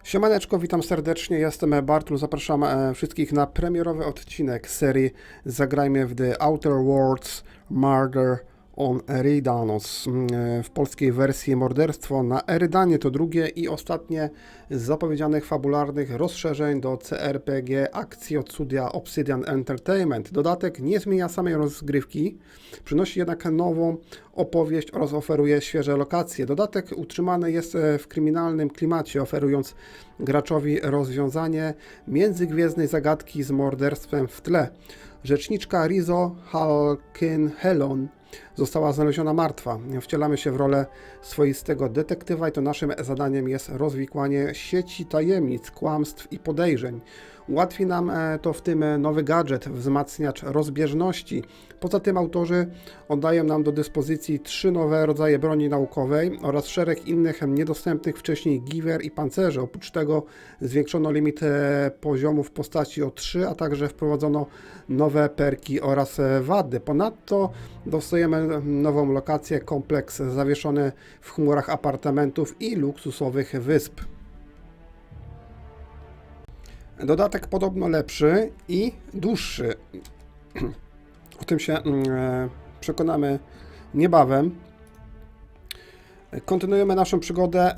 Siemaneczko, witam serdecznie, jestem Bartul, zapraszam wszystkich na premierowy odcinek serii Zagrajmy w The Outer Worlds Murder on Eridanos. W polskiej wersji Morderstwo na Erydanie to drugie i ostatnie z zapowiedzianych fabularnych rozszerzeń do cRPG akcji od studia Obsidian Entertainment. Dodatek nie zmienia samej rozgrywki, przynosi jednak nową opowieść oraz oferuje świeże lokacje. Dodatek utrzymany jest w kryminalnym klimacie, oferując graczowi rozwiązanie międzygwiezdnej zagadki z morderstwem w tle. Rzeczniczka Rizzo, Halcyon Helen, została znaleziona martwa. Wcielamy się w rolę swoistego detektywa i to naszym zadaniem jest rozwikłanie sieci tajemnic, kłamstw i podejrzeń. Ułatwi nam to w tym nowy gadżet, Wzmacniacz Rozbieżności. Poza tym autorzy oddają nam do dyspozycji 3 nowe rodzaje broni naukowej oraz szereg innych niedostępnych wcześniej giwer i pancerzy. Oprócz tego zwiększono limit poziomów postaci o 3, a także wprowadzono nowe perki oraz wady. Ponadto dostajemy nową lokację, kompleks zawieszony w chmurach apartamentów i luksusowych wysp. Dodatek podobno lepszy i dłuższy. O tym się przekonamy niebawem. Kontynuujemy naszą przygodę.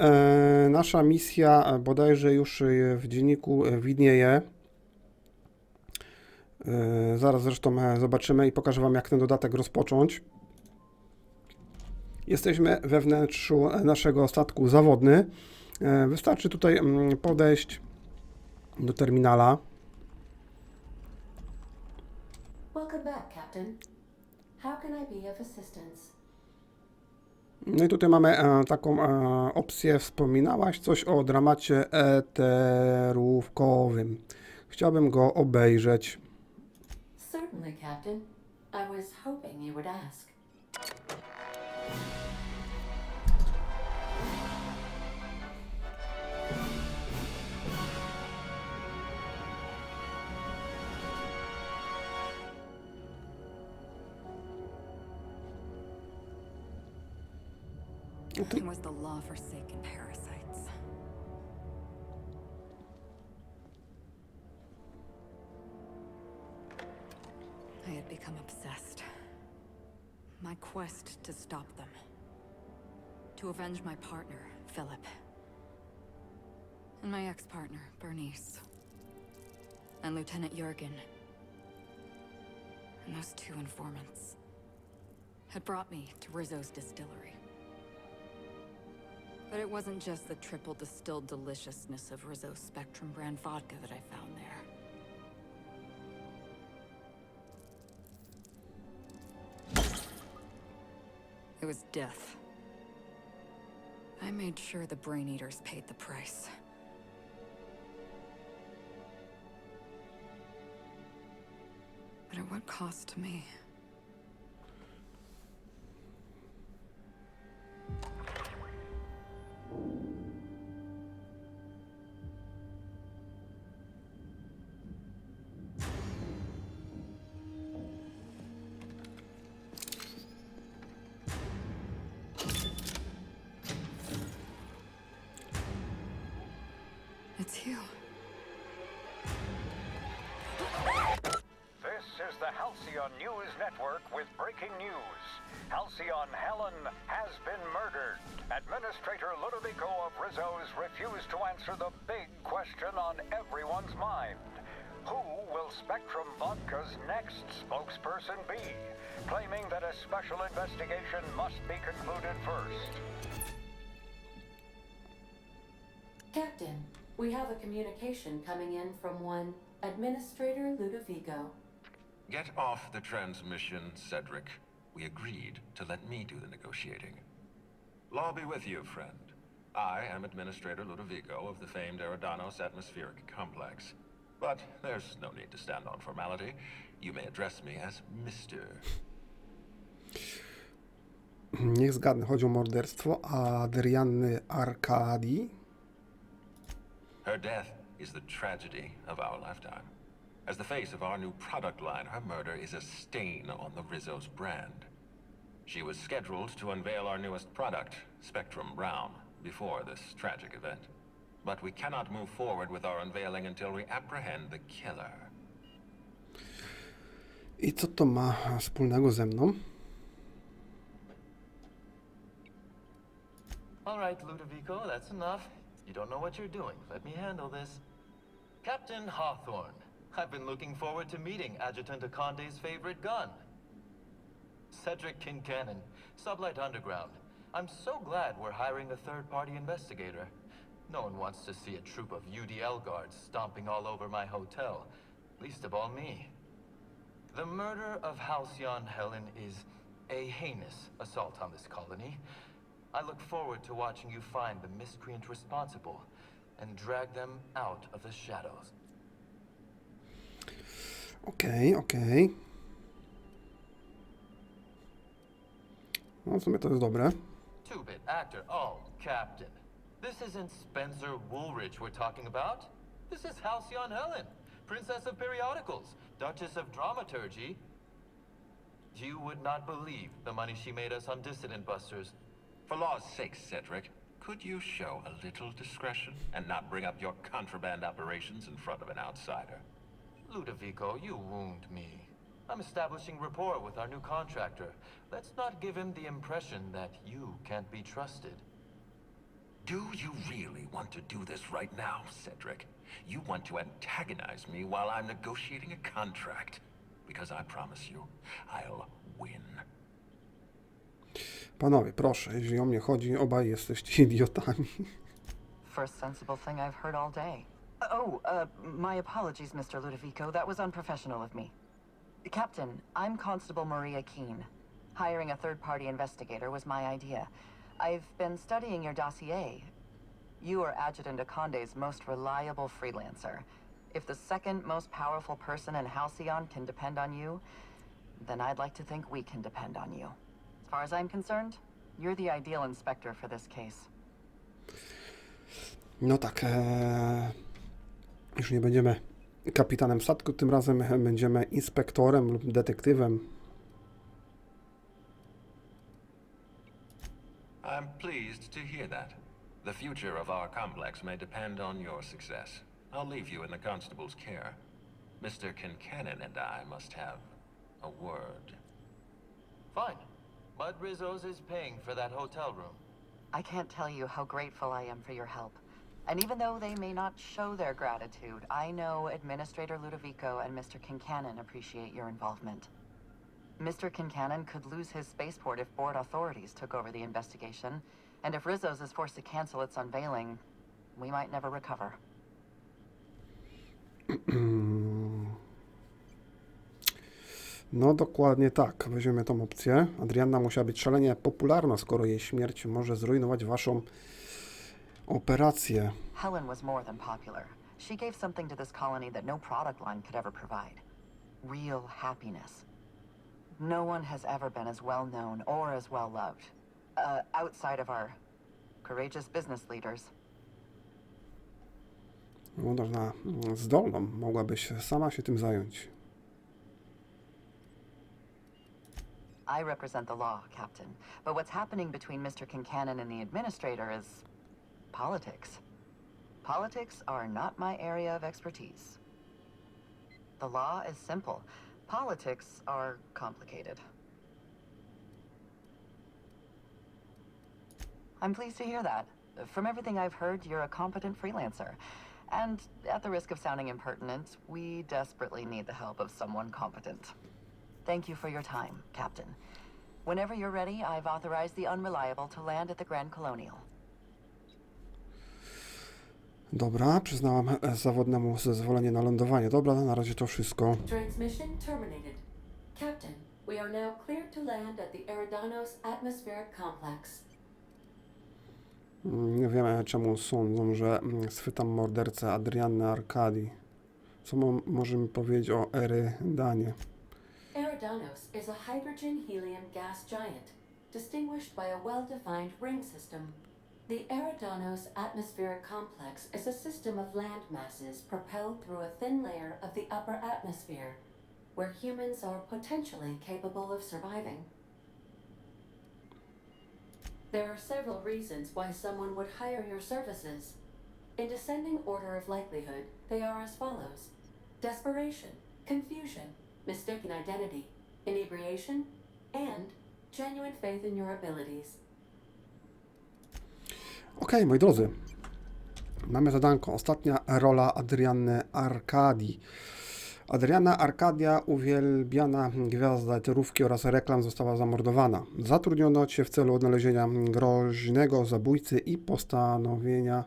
Nasza misja bodajże już w dzienniku widnieje. Zaraz zresztą zobaczymy i pokażę Wam, jak ten dodatek rozpocząć. Jesteśmy we wnętrzu naszego statku Zawodny. Wystarczy tutaj podejść do terminala. Welcome back, Captain. How can I be of assistance? No i tutaj mamy taką opcję. Wspominałaś coś o dramacie eterówkowym. Chciałbym go obejrzeć. Certainly, Captain. I was hoping you would ask. Nothing was the law-forsaken parasites. I had become obsessed. My quest to stop them. To avenge my partner, Philip. And my ex-partner, Bernice. And Lieutenant Jurgen. And those 2 informants had brought me to Rizzo's distillery. But it wasn't just the triple distilled deliciousness of Rizzo's Spectrum brand vodka that I found there. It was death. I made sure the Brain Eaters paid the price. But at what cost to me? It's you. This is the Halcyon News Network with breaking news. Halcyon Helen has been murdered. Administrator Ludovico of Rizzo's refused to answer the big question on everyone's mind. Who will Spectrum Vodka's next spokesperson be? Claiming that a special investigation must be concluded first. Captain, we have a communication coming in from one Administrator Ludovico. Get off the transmission, Cedric. We agreed to let me do the negotiating. Law be with you, friend. I am Administrator Ludovico of the famed Eridanos atmospheric complex. But there's no need to stand on formality. You may address me as Mr. Niech zgadnę, chodzi o morderstwo Adrianny Arkadii. Her death is the tragedy of our lifetime. As the face of our new product line, her murder is a stain on the Rizzo's brand. She was scheduled to unveil our newest product, Spectrum Brown, before this tragic event. but we cannot move forward with our unveiling until we apprehend the killer. I co to ma wspólnego ze mną? All right, Ludovico, that's enough. You don't know what you're doing. Let me handle this. Captain Hawthorne, I've been looking forward to meeting Adjutant Arkadii's favorite gun. Cedric Kincannon, Sublight Underground. I'm so glad we're hiring a third-party investigator. No one wants to see a troop of UDL guards stomping all over my hotel, least of all me. The murder of Halcyon Helen is a heinous assault on this colony. I look forward to watching you find the miscreant responsible and drag them out of the shadows. Okej. No, w sumie to jest dobre. Two-bit actor. Oh, Captain. This isn't Spencer Woolridge we're talking about. This is Halcyon Helen, Princess of Periodicals, Duchess of Dramaturgy. You would not believe the money she made us on Dissident Busters. For law's sake, Cedric, could you show a little discretion and not bring up your contraband operations in front of an outsider? Ludovico, you wound me. I'm establishing rapport with our new contractor. Let's not give him the impression that you can't be trusted. Do you really want to do this right now, Cedric? You want to antagonize me while I'm negotiating a contract. Because I promise you, I'll win. Panowie, proszę, jeżeli o mnie chodzi, obaj jesteście idiotami. First sensible thing I've heard all day. My apologies, Mr. Ludovico. That was unprofessional of me. Captain, I'm Constable Maria Keene. Hiring a third-party investigator was my idea. I've been studying your dossier. You are Adjutant Arkadii's most reliable freelancer. If the second most powerful person in Halcyon can depend on you, then I'd like to think we can depend on you. As far as I'm concerned, you're the ideal inspector for this case. No tak, już nie będziemy kapitanem statku, tym razem będziemy inspektorem lub detektywem. I'm pleased to hear that. The future of our complex may depend on your success. I'll leave you in the constable's care. Mr. Kincannon and I must have a word. Fine. Bud Rizzo's is paying for that hotel room. I can't tell you how grateful I am for your help. And even though they may not show their gratitude, I know Administrator Ludovico and Mr. Kincannon appreciate your involvement. Mr. Kincannon could lose his spaceport if board authorities took over the investigation, and if Rizzo's is forced to cancel its unveiling, we might never recover. No dokładnie tak, weźmiemy tą opcję. Adrianna musiała być szalenie popularna, skoro jej śmierć może zrujnować waszą operację. Helen was more than popular. She gave something to this colony that no product line could ever provide. Real happiness. No one has ever been as well known or as well loved. Outside of our courageous business leaders. No, ona zdolną, mogłabyś sama się tym zająć. I represent the law, Captain. But what's happening between Mr. Kincannon and the Administrator is politics. Politics are not my area of expertise. The law is simple. Politics are complicated. I'm pleased to hear that. From everything I've heard, you're a competent freelancer. And at the risk of sounding impertinent, we desperately need the help of someone competent. Thank you for your time, Captain. Whenever you're ready, I've authorized the Unreliable to land at the Grand Colonial. Dobra, przyznałam zawodnemu zezwolenie na lądowanie. Dobra, na razie to wszystko. Transmission terminated. Captain, we are now cleared to land at the Eridanos atmospheric complex. Nie wiemy, czemu sądzą, że schwytam mordercę Adrianny Arkadii. Co możemy powiedzieć o Erydanie? Eridanos is a hydrogen-helium gas giant, distinguished by a well-defined ring system. The Eridanos atmospheric complex is a system of land masses propelled through a thin layer of the upper atmosphere, where humans are potentially capable of surviving. There are several reasons why someone would hire your services. In descending order of likelihood, they are as follows: desperation, confusion, mistaken identity, inebriation, and genuine faith in your abilities. Okej, moi drodzy. Mamy zadanko. Ostatnia rola Adrianny Arkadii. Adrianna Arkadia, uwielbiana gwiazda eterówki oraz reklam, została zamordowana. Zatrudniono cię w celu odnalezienia groźnego zabójcy i postanowienia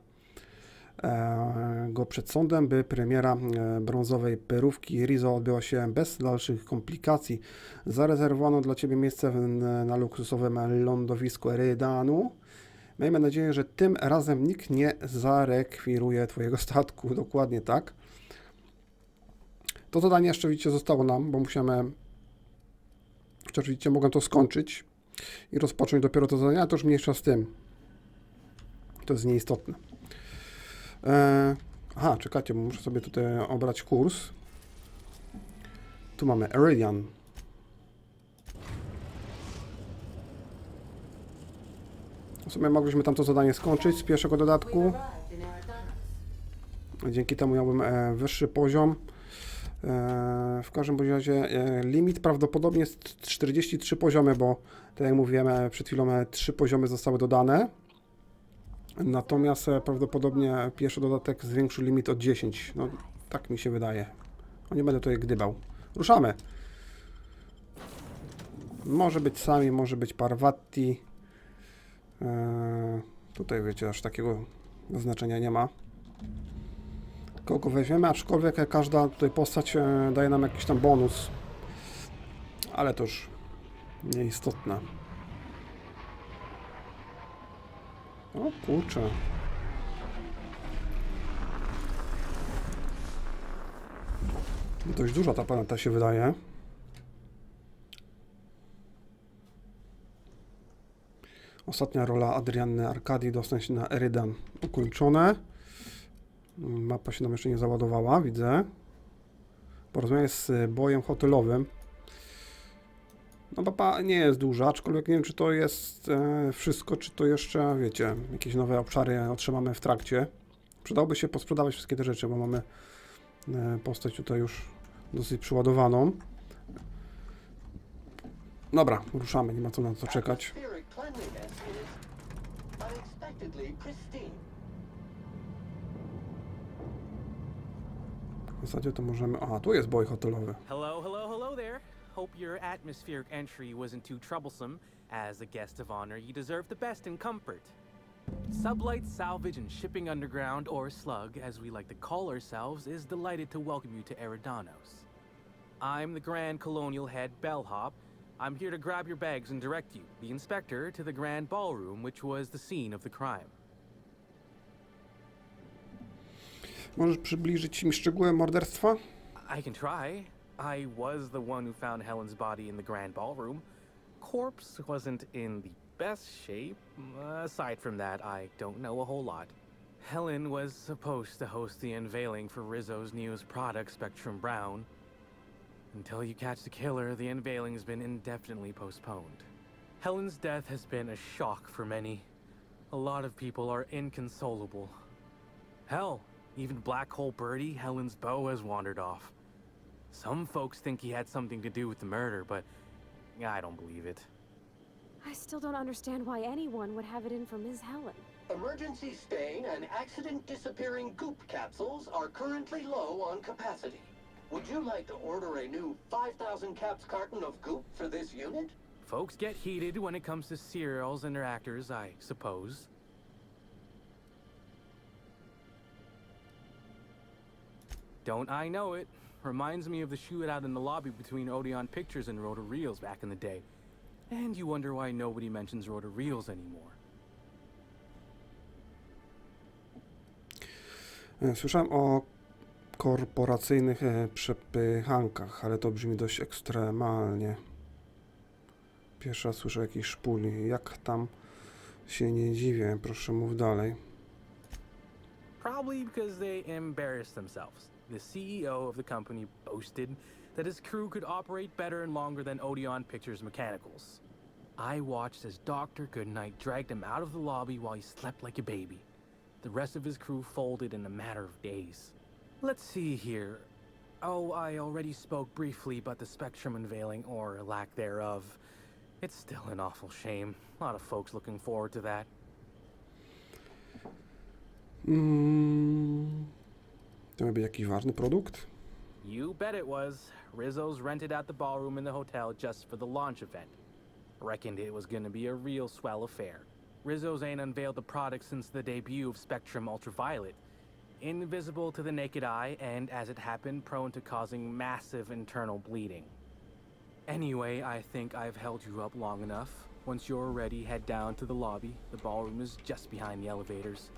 go przed sądem, by premiera brązowej perówki Rizzo odbyła się bez dalszych komplikacji. Zarezerwowano dla ciebie miejsce na luksusowym lądowisku Eridanu. Miejmy nadzieję, że tym razem nikt nie zarekwiruje twojego statku. Dokładnie tak. To zadanie jeszcze widzicie zostało nam, bo musimy, oczywiście mogę to skończyć i rozpocząć dopiero to zadanie, ale to już mniejsza z tym. To jest nieistotne. Aha, czekajcie, bo muszę sobie tutaj obrać kurs. Tu mamy Eridan. W sumie mogliśmy tam to zadanie skończyć z pierwszego dodatku. We arrived in Eridanos. Dzięki temu miałbym wyższy poziom. W każdym razie limit prawdopodobnie jest 43 poziomy, bo tak jak mówiłem przed chwilą, 3 poziomy zostały dodane. Natomiast prawdopodobnie pierwszy dodatek zwiększył limit o 10. No, tak mi się wydaje. O, nie będę tutaj gdybał. Ruszamy. Może być Sami, może być Parvati. Tutaj wiecie, aż takiego znaczenia nie ma. Kogo weźmiemy, aczkolwiek każda tutaj postać daje nam jakiś tam bonus. Ale to już nieistotne. O kurczę. Dość duża ta planeta się wydaje. Ostatnia rola Adrianny Arkadii, dostęp na Erydan ukończone. Mapa się nam jeszcze nie załadowała, widzę. Porozmawiam z bojem hotelowym. No mapa nie jest duża, aczkolwiek nie wiem, czy to jest wszystko, czy to jeszcze, wiecie, jakieś nowe obszary otrzymamy w trakcie. Przydałoby się posprzedawać wszystkie te rzeczy, bo mamy postać tutaj już dosyć przyładowaną. Dobra, ruszamy, nie ma co na to czekać. W zasadzie to możemy... Aha, tu jest boj hotelowy. Hello, hello, hello there. Hope your atmospheric entry wasn't too troublesome. As a guest of honor, you deserve the best in comfort. Sublight Salvage and Shipping Underground, or Slug, as we like to call ourselves, is delighted to welcome you to Eridanos. I'm the Grand Colonial Head Bellhop. I'm here to grab your bags and direct you, the inspector, to the Grand Ballroom, which was the scene of the crime. Możesz przybliżyć mi szczegóły morderstwa? I can try. I was the one who found Helen's body in the Grand Ballroom. Corpse wasn't in the best shape. Aside from that, I don't know a whole lot. Helen was supposed to host the unveiling for Rizzo's newest product, Spectrum Brown. Until you catch the killer, the unveiling's been indefinitely postponed. Helen's death has been a shock for many. A lot of people are inconsolable. Hell, even Black Hole Birdie, Helen's beau, has wandered off. Some folks think he had something to do with the murder, but I don't believe it. I still don't understand why anyone would have it in for Ms. Helen. Emergency stain and accident disappearing goop capsules are currently low on capacity. Would you like to order a new 5,000 caps carton of goop for this unit? Folks get heated when it comes to serials and their actors, I suppose. Don't I know it? Reminds me of the shootout in the lobby between Odeon Pictures and Rota Reels back in the day. And you wonder why nobody mentions Rota Reels anymore. Słyszałem o korporacyjnych przepychankach, ale to brzmi dość ekstremalnie. Pierwszy raz słyszę jakiejś szpuli. Jak tam się nie dziwię, proszę mów dalej. Probably because they embarrassed themselves. The CEO of the company boasted that his crew could operate better and longer than Odeon Pictures mechanicals. I watched as Dr. Goodnight dragged him out of the lobby while he slept like a baby. the rest of his crew folded in a matter of days. Let's see here. Oh, I already spoke briefly about the Spectrum unveiling, or lack thereof. It's still an awful shame. A lot of folks looking forward to that. To ma być jakiś ważny produkt? You bet it was. Rizzo's rented out the ballroom in the hotel just for the launch event. Reckoned it was gonna be a real swell affair. Rizzo's ain't unveiled the product since the debut of Spectrum Ultraviolet. Invisible to the naked eye, and as it happened, prone to causing massive internal bleeding. Anyway, I think I've held you up long enough. Once you're ready, head down to the lobby. The ballroom is just behind the elevators.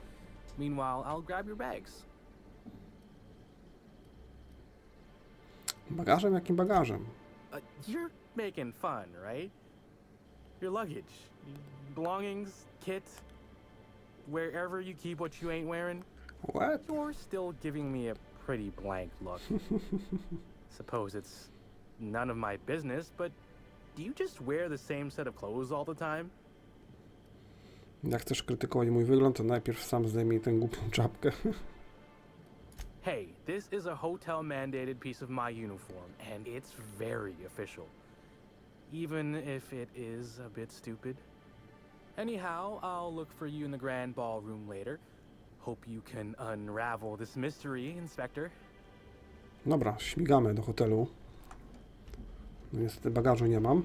Meanwhile, I'll grab your bags. Bagażem? Jakim bagażem? You're making fun, right? Your luggage, belongings, kit, wherever you keep what you ain't wearing. What? You're still giving me a pretty blank look. Suppose it's none of my business, but do you just wear the same set of clothes all the time? Jak chcesz krytykować mój wygląd, to najpierw sam zdejmij tę głupią czapkę. Hey, this is a hotel-mandated piece of my uniform, and it's very official. Even if it is a bit stupid. Anyhow, I'll look for you in the grand ballroom later. Hope you can unravel this mystery, Inspector. Dobra, śmigamy do hotelu. No niestety bagażu nie mam.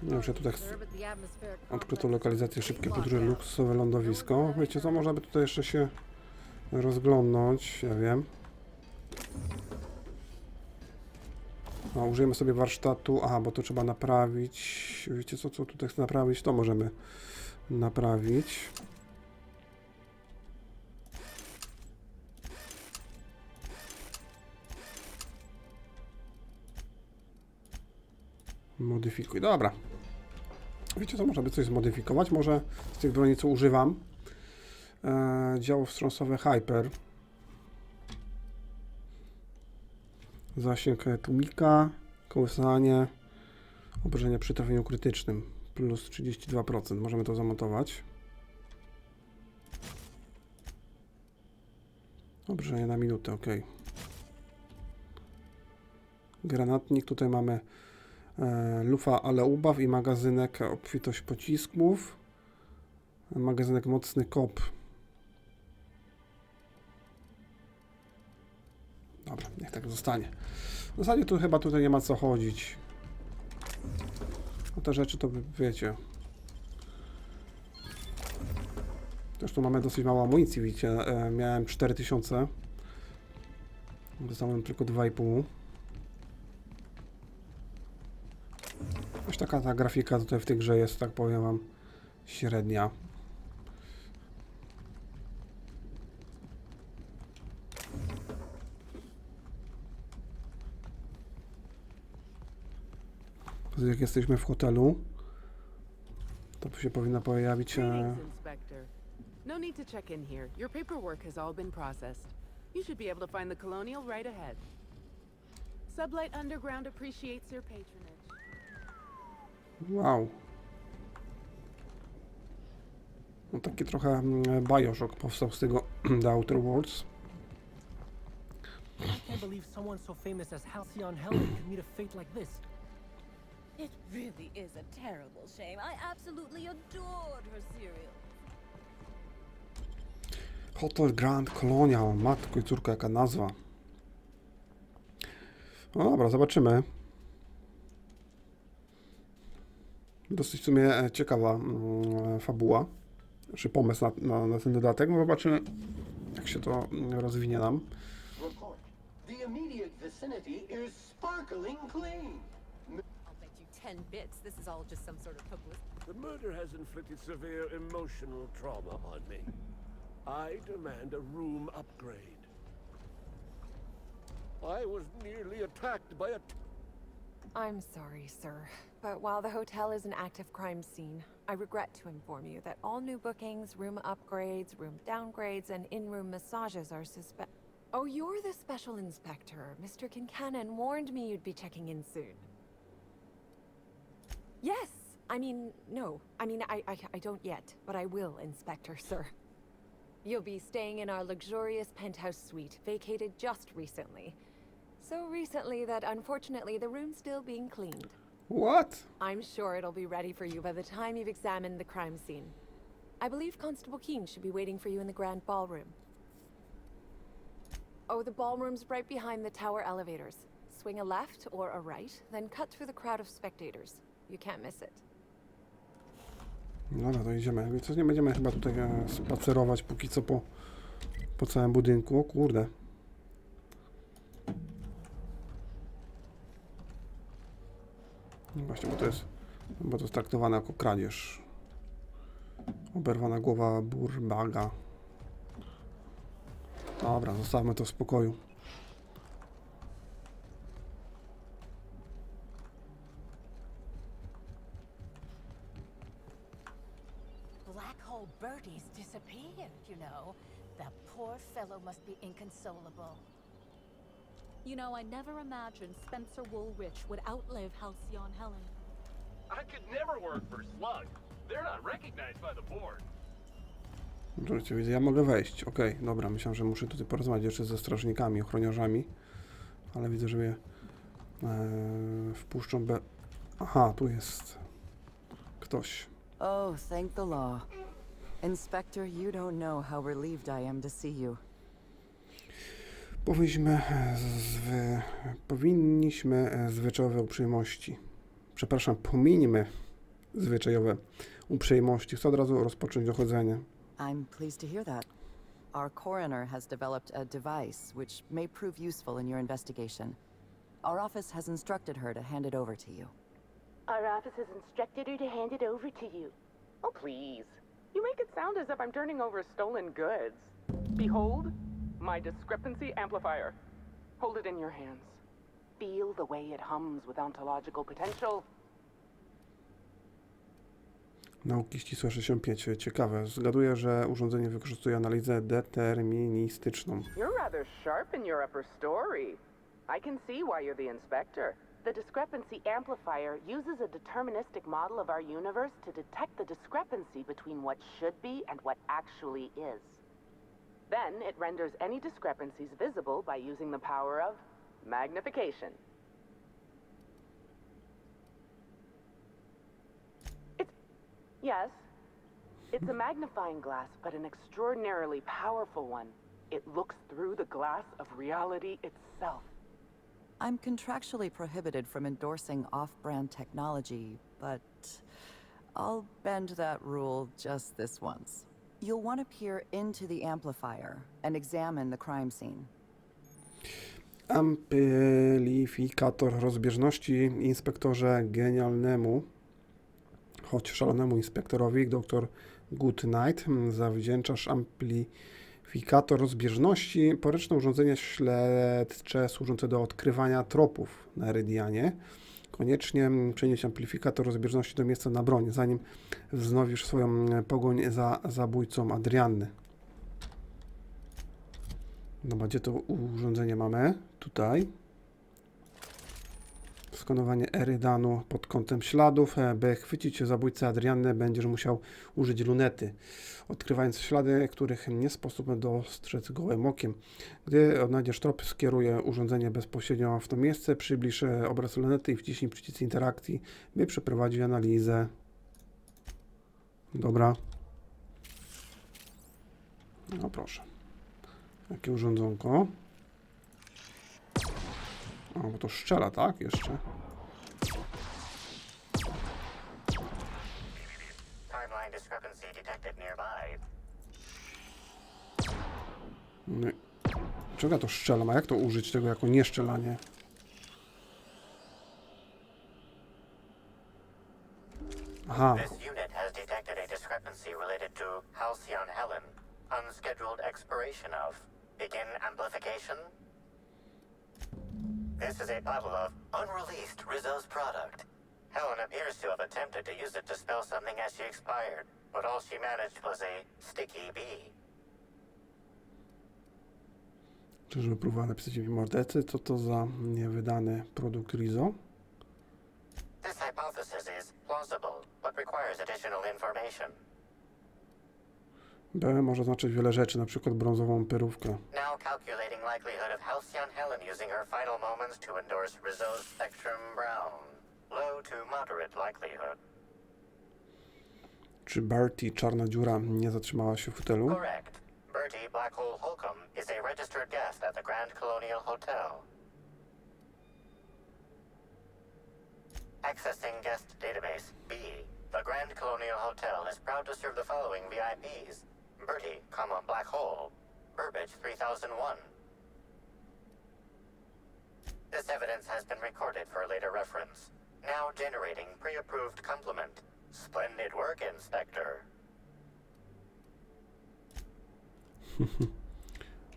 Nie wiem, czy tutaj odkryto lokalizację szybkiej podróży, luksusowe lądowisko. Wiecie co, można by tutaj jeszcze się rozglądnąć, ja wiem. No, użyjemy sobie warsztatu, aha, bo to trzeba naprawić. Wiecie co tutaj chcę naprawić? To możemy naprawić. Modyfikuj, dobra. Wiecie co, można by coś zmodyfikować, może z tych broni, co używam. Działo wstrząsowe Hyper. Zasięg tłumika, kołysanie, obrażenia przy trafieniu krytycznym, plus 32%. Możemy to zamontować. Obrażenie na minutę, ok. Granatnik, tutaj mamy lufa, ale ubaw i magazynek obfitość pocisków. Magazynek mocny kop. Dobra, niech tak zostanie. W zasadzie tu chyba tutaj nie ma co chodzić. No te rzeczy to wiecie. Też tu mamy dosyć mało amunicji, widzicie. Miałem 4000. Dostałem tylko 2,5. Już taka ta grafika tutaj w tej grze jest, tak powiem wam, średnia. Jak jesteśmy w hotelu, to się powinna pojawić... No need to check in here. Your paperwork has all been processed. You should be able to find the Colonial right ahead. Sublight Underground appreciates your patronage. Wow. No taki trochę Bioshock powstał z tego The Outer Worlds. I can't believe someone so famous as Halcyon Helen could meet a fate like this. It really is a terrible shame. I absolutely adored her cereal. Hotel Grand Colonia. Matko i córka, jaka nazwa. No dobra, zobaczymy. Dosyć w sumie ciekawa fabuła, czy pomysł na ten dodatek. No zobaczymy, jak się to rozwinie nam. Report. The immediate vicinity is sparkling clean. I'll bet you 10 bits this is all just some sort of publicity. The murder has inflicted severe emotional trauma on me. I demand a room upgrade. I was nearly attacked by a... I'm sorry, sir, but while the hotel is an active crime scene, I regret to inform you that all new bookings, room upgrades, room downgrades, and in-room massages are suspect... Oh, you're the special inspector. Mr. Kincannon warned me you'd be checking in soon. Yes, I don't yet, but I will, Inspector, sir. You'll be staying in our luxurious penthouse suite, vacated just recently. So recently that unfortunately the room's still being cleaned. What? I'm sure it'll be ready for you by the time you've examined the crime scene. I believe Constable Keene should be waiting for you in the grand ballroom. Oh, the ballroom's right behind the tower elevators. Swing a left or a right, then cut through the crowd of spectators. You can't miss it. Dobra, to idziemy. Więc nie będziemy chyba tutaj spacerować póki co po całym budynku. O kurde. Właśnie, bo to jest traktowane jako kradzież. Oberwana głowa burbaga. Dobra, zostawmy to w spokoju. Black hole Birdie's disappeared, you know. That poor fellow must be inconsolable. You know, I never imagined Spencer Woolrich would outlive Halcyon Helen. I could never work for Slug. They're not recognized by the board. Oczywiście widzę, ja mogę wejść. Okej, dobra, myślałem, że muszę tutaj porozmawiać jeszcze ze strażnikami, ochroniarzami. Ale widzę, że mnie wpuszczą Aha, tu jest ktoś. Oh, thank the law. Inspector, you don't know how relieved I am to see you. Powinniśmy zwyczajowe uprzejmości. Przepraszam, pomińmy zwyczajowe uprzejmości. Chcę od razu rozpocząć dochodzenie. I'm pleased to hear that. Our coroner has developed a device which may prove useful in your investigation. Our office has instructed her to hand it over to you. Our office has instructed her to hand it over to you. Oh, please. You make it sound as if I'm turning over stolen goods. Behold, my discrepancy amplifier. Hold it in your hands. Feel the way it hums with ontological potential. Nauki ścisłe 65. Ciekawe. Zgaduję, że urządzenie wykorzystuje analizę deterministyczną. You're rather sharp in your upper story. I can see why you're the inspector. The discrepancy amplifier uses a deterministic model of our universe to detect the discrepancy between what should be and what actually is. Then it renders any discrepancies visible by using the power of magnification. Yes, it's a magnifying glass, but an extraordinarily powerful one. It looks through the glass of reality itself. I'm contractually prohibited from endorsing off-brand technology, but I'll bend that rule just this once. You'll want to peer into the amplifier and examine the crime scene. Amplifikator rozbieżności inspektorze genialnemu, choć szalonemu inspektorowi, dr Goodnight, zawdzięczasz amplifikator rozbieżności, poręczne urządzenie śledcze służące do odkrywania tropów na Erydanie. Koniecznie przenieś amplifikator rozbieżności do miejsca na broń, zanim wznowisz swoją pogoń za zabójcą Adrianny. Dobra, gdzie to urządzenie mamy? Tutaj. Skanowanie Eridanu pod kątem śladów. By chwycić zabójcę Adrianny, będziesz musiał użyć lunety, odkrywając ślady, których nie sposób dostrzec gołym okiem. Gdy odnajdziesz trop, skieruj urządzenie bezpośrednio w to miejsce, przybliż obraz lunety i wciśnij przycisk interakcji, by przeprowadzić analizę. Dobra. No proszę. Jakie urządzonko? O, bo to strzela, tak? Jeszcze. Timeline discrepancy detected nearby. No, czego ja to strzelam? A jak to użyć tego jako nieszczelanie? Aha. This unit has detected a discrepancy related to Halcyon Helen. Unscheduled expiration of. Begin amplification. This is a bottle of unreleased Rizzo's product. Helen appears to have attempted to use it to spell something as she expired, but all she managed was a sticky bee. Czyżby próbowała napisać mi mordercy? Co to za niewydany produkt Rizzo? This hypothesis is plausible, but requires additional information. B może znaczyć wiele rzeczy, na przykład brązową perówkę. Now calculating likelihood of Halcyon Helen using her final moments to endorse Rizzo's Spectrum Brown. Low to moderate likelihood. Czy Bertie, czarna dziura, nie zatrzymała się w hotelu? Correct. Bertie Black Hole Holcomb is a registered guest at the Grand Colonial Hotel. Accessing guest database B. The Grand Colonial Hotel is proud to serve the following VIPs. Bertie, Black Hole, Burbage 3001. This evidence has been recorded for later reference. Now generating pre-approved compliment. Splendid work, Inspector.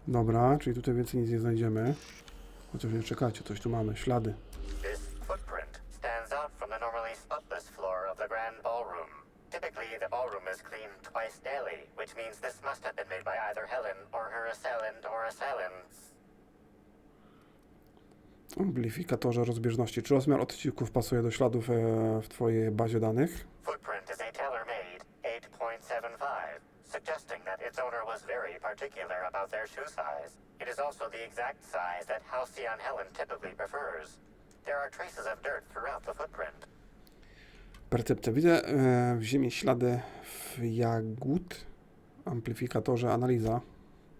Dobra, czyli tutaj więcej nic nie znajdziemy. Chociaż nie czekajcie, coś tu mamy, ślady. This footprint stands out from the normally spotless floor of the Grand Ballroom. Typically, the ballroom is cleaned twice daily, which means this must have been made by either Helen or her assailant or assailants. Amplifikatorze rozbieżności. Czy rozmiar odcinków pasuje do śladów w twojej bazie danych? Footprint is a tailor-made 8.75, suggesting that its owner was very particular about their shoe size. It is also the exact size that Halcyon Helen typically prefers. There are traces of dirt throughout the footprint. Percepcja. Widzę w ziemi ślady jagód. Amplifikatorze analiza.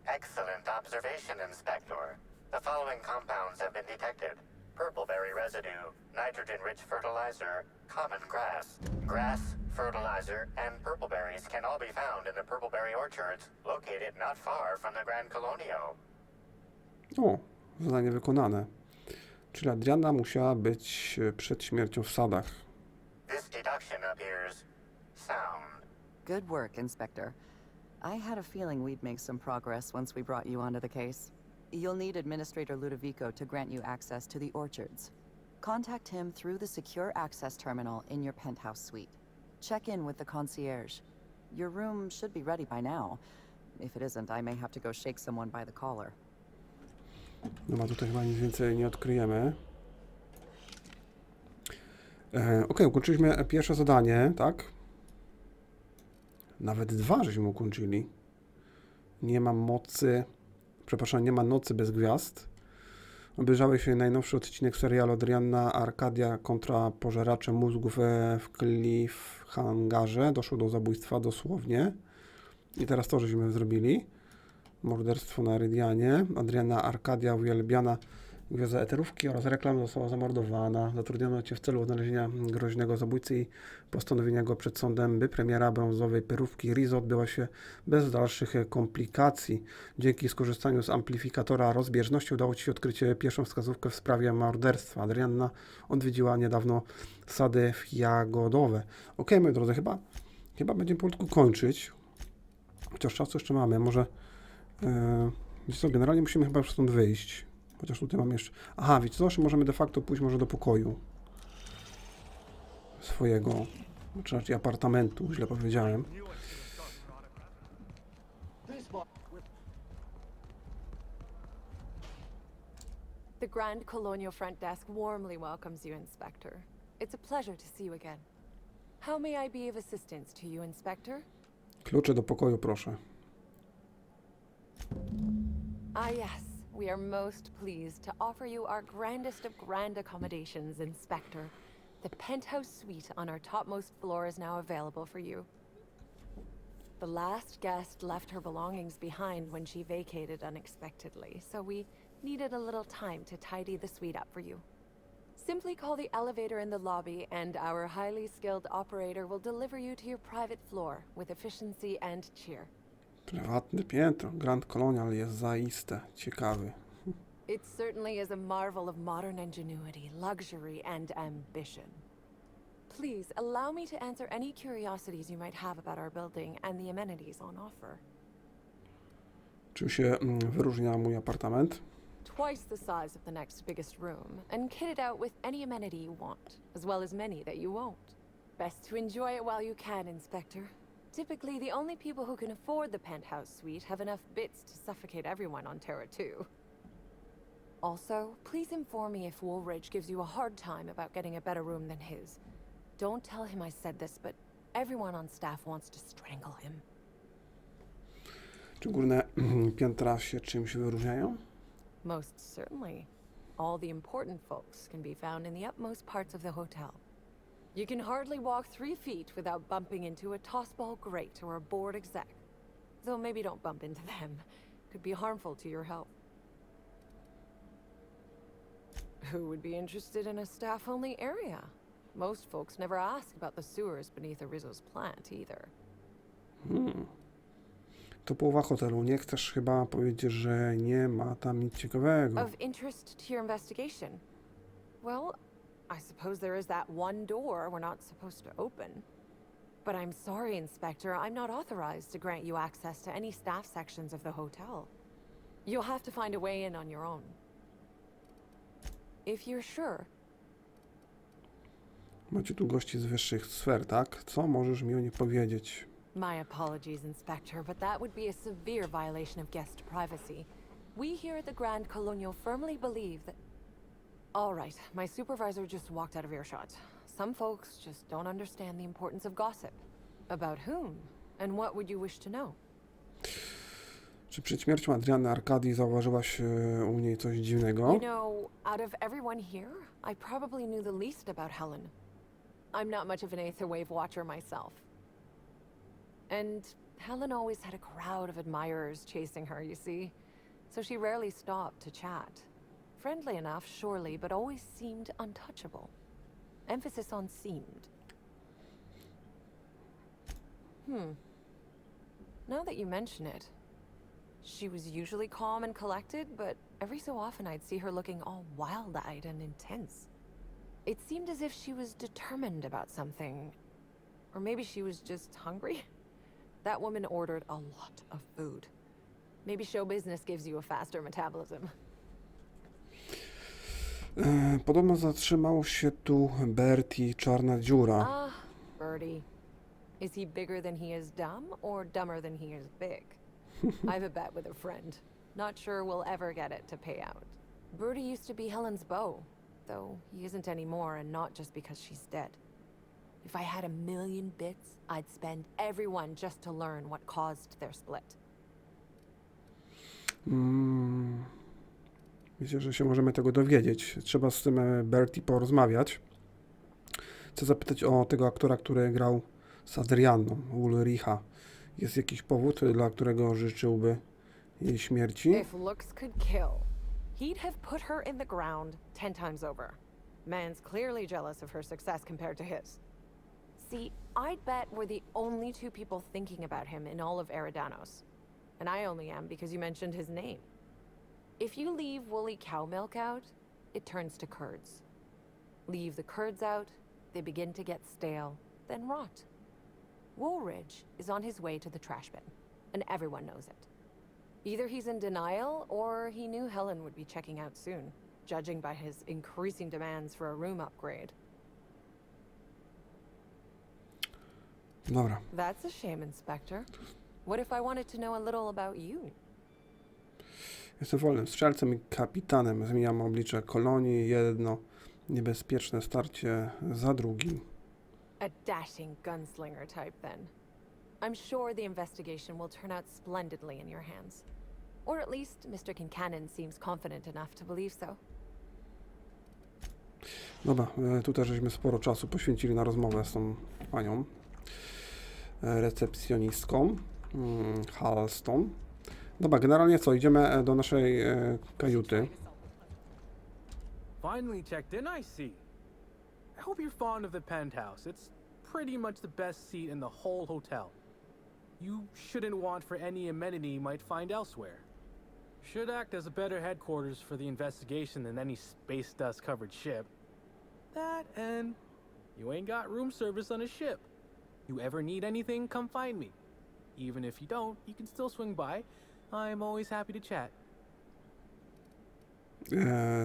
Excellent observation, Inspector. The following compounds have been detected. Purpleberry residue, nitrogen-rich fertilizer, common grass. Grass, fertilizer, and purpleberries can all be found in the purpleberry orchards located not far from the Grand Colonio. O, zadanie wykonane. Czyli Adrianna musiała być przed śmiercią w sadach. This deduction appears sound. Good work, Inspector. I had a feeling we'd make some progress once we brought you onto the case. You'll need Administrator Ludovico to grant you access to the orchards. Contact him through the secure access terminal in your penthouse suite. Check in with the concierge. Your room should be ready by now. If it isn't, I may have to go shake someone by the collar. No ma tutaj chyba nic więcej nie odkryjemy. Okej, ukończyliśmy pierwsze zadanie, tak? Nawet dwa żeśmy ukończyli. Nie ma mocy... Przepraszam, nie ma Nocy Bez Gwiazd. Obejrzałeś się najnowszy odcinek serialu Adrianna Arkadii kontra pożeracze mózgów w cliffhangarze. Doszło do zabójstwa dosłownie. I teraz to żeśmy zrobili. Morderstwo na Erydanie. Adrianna Arkadii, uwielbiana gwiazda eterówki oraz reklam, została zamordowana. Zatrudniono cię w celu odnalezienia groźnego zabójcy i postanowienia go przed sądem, by premiera brązowej perówki Rizzo odbyła się bez dalszych komplikacji. Dzięki skorzystaniu z amplifikatora rozbieżności udało ci się odkryć pierwszą wskazówkę w sprawie morderstwa. Adrianna odwiedziła niedawno sady jagodowe. Okej, moi drodzy, chyba będziemy powolutku kończyć. Chociaż czasu jeszcze mamy. Może generalnie musimy chyba już stąd wyjść. Chociaż tutaj mam jeszcze... Aha, wiecie co? Możemy de facto pójść może do pokoju swojego, czy raczej apartamentu, źle powiedziałem. The Grand Colonial Front Desk warmly welcomes you, Inspector. It's a pleasure to see you again. How may I be of assistance to you, Inspector? Klucze do pokoju, proszę. Ah, yes. We are most pleased to offer you our grandest of grand accommodations, Inspector. The penthouse suite on our topmost floor is now available for you. The last guest left her belongings behind when she vacated unexpectedly, so we needed a little time to tidy the suite up for you. Simply call the elevator in the lobby and our highly skilled operator will deliver you to your private floor with efficiency and cheer. Prywatne piętro. Grand Colonial jest zaiste ciekawy. It certainly is a marvel of modern ingenuity, luxury, and ambition. Please, allow me to answer any curiosities you might have about our building and the amenities on offer. Czym się wyróżnia mój apartament? Twice the size of the next biggest room, and kitted out with any amenity you want, as well as many that you won't. Best to enjoy it while you can, Inspector. Typically, the only people who can afford the penthouse suite have enough bits to suffocate everyone on Terra 2. Also, please inform me if Woolridge gives you a hard time about getting a better room than his. don't tell him I said this, but everyone on staff wants to strangle him. Czy górne piętra się czymś wyróżniają? Most certainly. All the important folks can be found in the utmost parts of the hotel. You can hardly walk 3 feet without bumping into a tossball grate or a bored exec. Though maybe don't bump into them. Could be harmful to your health. Who would be interested in a staff-only area? Most folks never ask about the sewers beneath Rizzo's plant either. To połowa hotelu. Nie chcesz chyba powiedzieć, że nie ma tam nic ciekawego. Of interest to your investigation? Well, I suppose there is that one door we're not supposed to open. But I'm sorry, Inspector, I'm not authorized to grant you access to any staff sections of the hotel. You'll have to find a way in on your own. If you're sure. Macie tu gości z wyższych sfer, tak? Co możesz mi o nich powiedzieć? My apologies, Inspector, but that would be a severe violation of guest privacy. We here at the Grand Colonial firmly believe that... All right, my supervisor just walked out of earshot. Some folks just don't understand the importance of gossip. About whom? And what would you wish to know? Czy przed śmiercią Adrianny Arkadii zauważyłaś u niej coś dziwnego? You know, out of everyone here, I probably knew the least about Helen. I'm not much of an Aether Wave watcher myself. And Helen always had a crowd of admirers chasing her, you see. So she rarely stopped to chat. Friendly enough, surely, but always seemed untouchable. Emphasis on seemed. Now that you mention it, she was usually calm and collected, but every so often I'd see her looking all wild-eyed and intense. It seemed as if she was determined about something. Or maybe she was just hungry. That woman ordered a lot of food. Maybe show business gives you a faster metabolism. Podobno zatrzymał się tu Bertie, czarna dziura. Ah, Bertie. Is he bigger than he is dumb, or dumber than he is big? I've a bet with a friend. Not sure we'll ever get it to pay out. Bertie used to be Helen's beau, though he isn't anymore, and not just because she's dead. If I had 1,000,000 bits, I'd spend every one just to learn what caused their split. Myślę, że się możemy tego dowiedzieć. Trzeba z tym Bertie porozmawiać. Chcę zapytać o tego aktora, który grał z Adrianną, Ulricha. Jest jakiś powód, dla którego życzyłby jej śmierci? If looks could kill, he'd have put her in the ground 10 times over. Man's clearly jealous of her success compared to his. See, I'd bet we're the only 2 people thinking about him in all of Eridanos. And I only am because you mentioned his name. If you leave woolly cow milk out, it turns to curds. Leave the curds out, they begin to get stale, then rot. Woolridge is on his way to the trash bin, and everyone knows it. Either he's in denial, or he knew Helen would be checking out soon, judging by his increasing demands for a room upgrade. Dobra. That's a shame, Inspector. What if I wanted to know a little about you? Jestem wolnym strzelcem i kapitanem. Zmieniam oblicze kolonii. Jedno niebezpieczne starcie za drugim. A dashing gunslinger type, then. I'm sure the investigation will turn out splendidly in your hands. Or at least Mr. Kincannon seems confident enough to believe so. Dobra, tutaj żeśmy sporo czasu poświęcili na rozmowę z tą panią recepcjonistką Halston. Dobra, generalnie co? Idziemy do naszej kajuty. Finally checked in, I see. I hope you're fond of the penthouse. It's pretty much the best seat in the whole hotel. You shouldn't want for any amenity you might find elsewhere. Should act as a better headquarters for the investigation than any space dust covered ship. That and you ain't got room service on a ship. You ever need anything, come find me. Even if you don't, you can still swing by. I'm always happy to chat.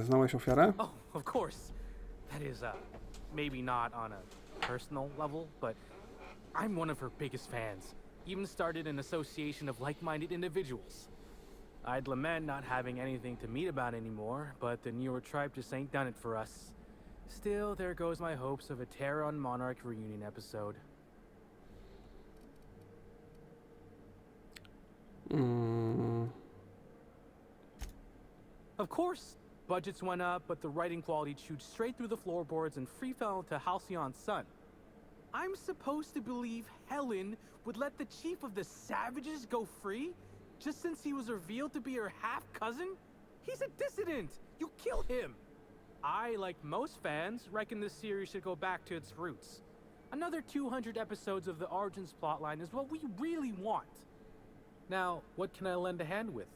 Znałeś ofiarę? Oh, of course. That is, maybe not on a personal level, but I'm one of her biggest fans. Even started an association of like-minded individuals. I'd lament not having anything to meet about anymore, but the newer tribe just ain't done it for us. Still, there goes my hopes of a Terran Monarch reunion episode. Of course, budgets went up, but the writing quality chewed straight through the floorboards and free fell to Halcyon's son. I'm supposed to believe Helen would let the chief of the savages go free just since he was revealed to be her half-cousin? He's a dissident! You kill him! I, like most fans, reckon this series should go back to its roots. Another 200 episodes of the Origins plotline is what we really want. Now, what can I lend a hand with?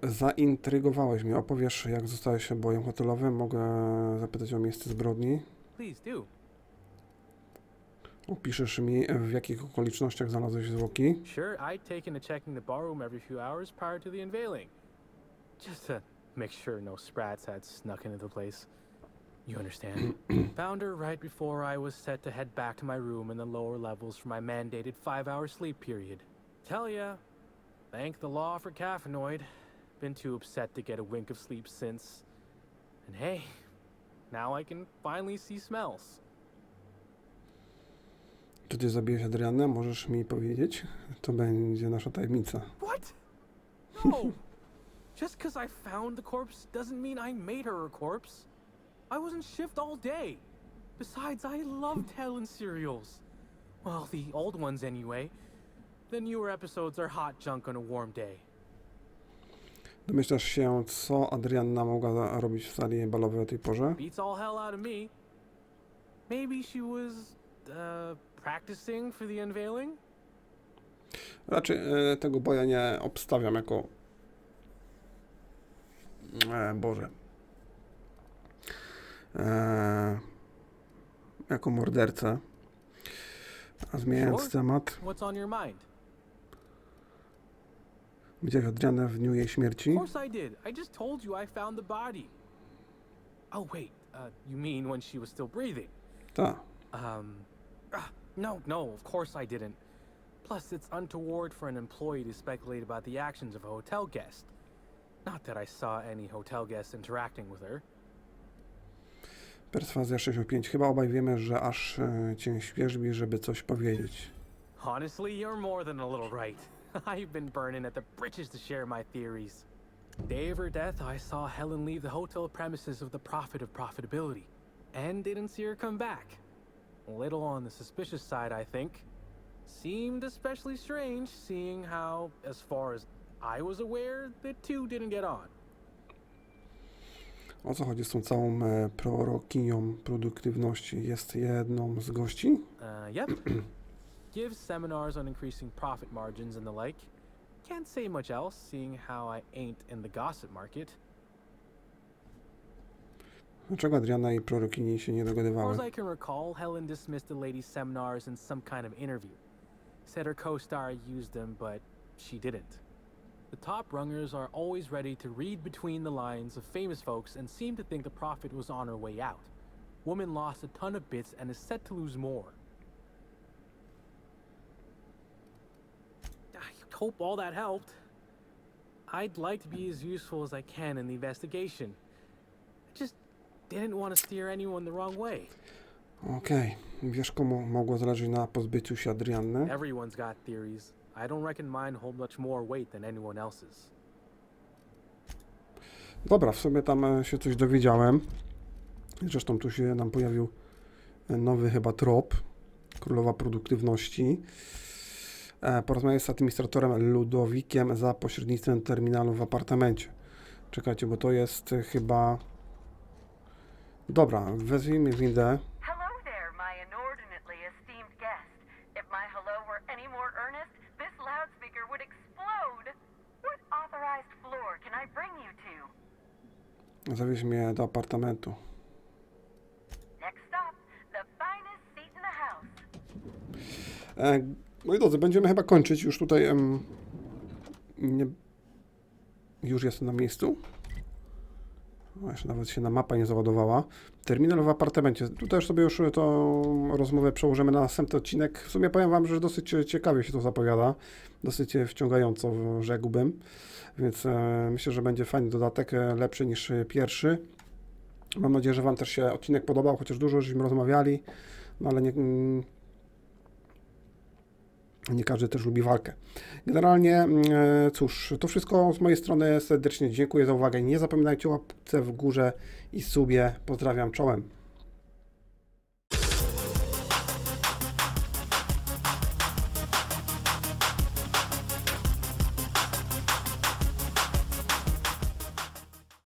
Zaintrygowałeś mnie. Opowiesz, jak zostałeś bojem hotelowym? Mogę zapytać o miejsce zbrodni? Please do. Opiszesz mi, w jakich okolicznościach znalazłeś zwłoki? Sure, I'd taken a check in the ballroom every few hours prior to the unveiling. Just to make sure no sprats had snuck into the place. You understand? Found her right before I was set to head back to my room in the lower levels for my mandated 5-hour sleep period. Tell ya, thank the law for caffeinoid. Been too upset to get a wink of sleep since. And hey, now I can finally see smells. Czy ty zabiłeś Adriannę? Możesz mi powiedzieć? To będzie nasza tajemnica. What? No! Just because I found the corpse doesn't mean I made her a corpse. I was in shift all day. Besides, I loved Helen serials. Well, the old ones anyway. The newer episodes are hot junk on a warm day. Domyślasz się, co Adrianna mogła robić w sali balowej o tej porze? Beats all hell out of me. Maybe she was, practicing for the unveiling? Raczej tego boja nie obstawiam jako... Boże. Jako mordercę. A zmieniając temat... What's on your mind? Widziałeś Adriannę w dniu jej śmierci? Of course I did. I just told you I found the body. Oh wait, you mean when she was still breathing? Tak. No, of course I didn't. Plus, it's untoward for an employee to speculate about the actions of a hotel guest. Not that I saw any hotel guests interacting with her. Perswazja 65. Chyba obaj wiemy, że aż cię świerzbi, żeby coś powiedzieć. Honestly, you're more than a little right. I've been burning at the britches to share my theories. Day of her death, I saw Helen leave the hotel premises with the profit of profitability, and didn't see her come back. A little on the suspicious side, I think. Seemed especially strange, seeing how, as far as I was aware, the two didn't get on. O co chodzi z tą całą prorokinią produktywności? Jest jedną z gości? Yep. Gives seminars on increasing profit margins and the like. Can't say much else, seeing how I ain't in the gossip market. Dlaczego Adrianna i prorokini się nie As dogadywały? far as I can recall, Helen dismissed the lady's seminars in some kind of interview. Said her co-star used them, but she didn't. The top rungers are always ready to read between the lines of famous folks and seem to think the profit was on her way out. Woman lost a ton of bits and is set to lose more. I hope all that helped. I'd like to be as useful as I can in the investigation. I just didn't want to steer anyone the wrong way. Okej. Wiesz, komu mogło zależeć na pozbyciu się Adrianny? Everyone's got theories. I don't reckon mine hold much more weight than anyone else's. Dobra, w sobie tam się coś dowiedziałem. Zresztą tu się nam pojawił nowy chyba trop. Królowa produktywności. Porozmawiaj z administratorem Ludowikiem za pośrednictwem terminalu w apartamencie. Czekajcie, bo to jest chyba... Dobra, wezwijmy windę. Hello there, my inordinately esteemed guest. If my hello were any more earnest, this loudspeaker would explode. What authorized floor can I bring you to? Zawieź mnie do apartamentu. Next stop, the finest seat in the house. Moi drodzy, będziemy chyba kończyć. Już tutaj... Już jestem na miejscu. O, jeszcze nawet się na mapa nie załadowała. Terminal w apartamencie. Tutaj już sobie tą rozmowę przełożymy na następny odcinek. W sumie powiem wam, że dosyć ciekawie się to zapowiada. Dosyć wciągająco, rzekłbym. Więc myślę, że będzie fajny dodatek, lepszy niż pierwszy. Mam nadzieję, że Wam też się odcinek podobał, chociaż dużo żeśmy rozmawiali, no ale nie każdy też lubi walkę. Generalnie, cóż, to wszystko z mojej strony. Serdecznie dziękuję za uwagę. Nie zapominajcie o łapce w górze i subie. Pozdrawiam, czołem.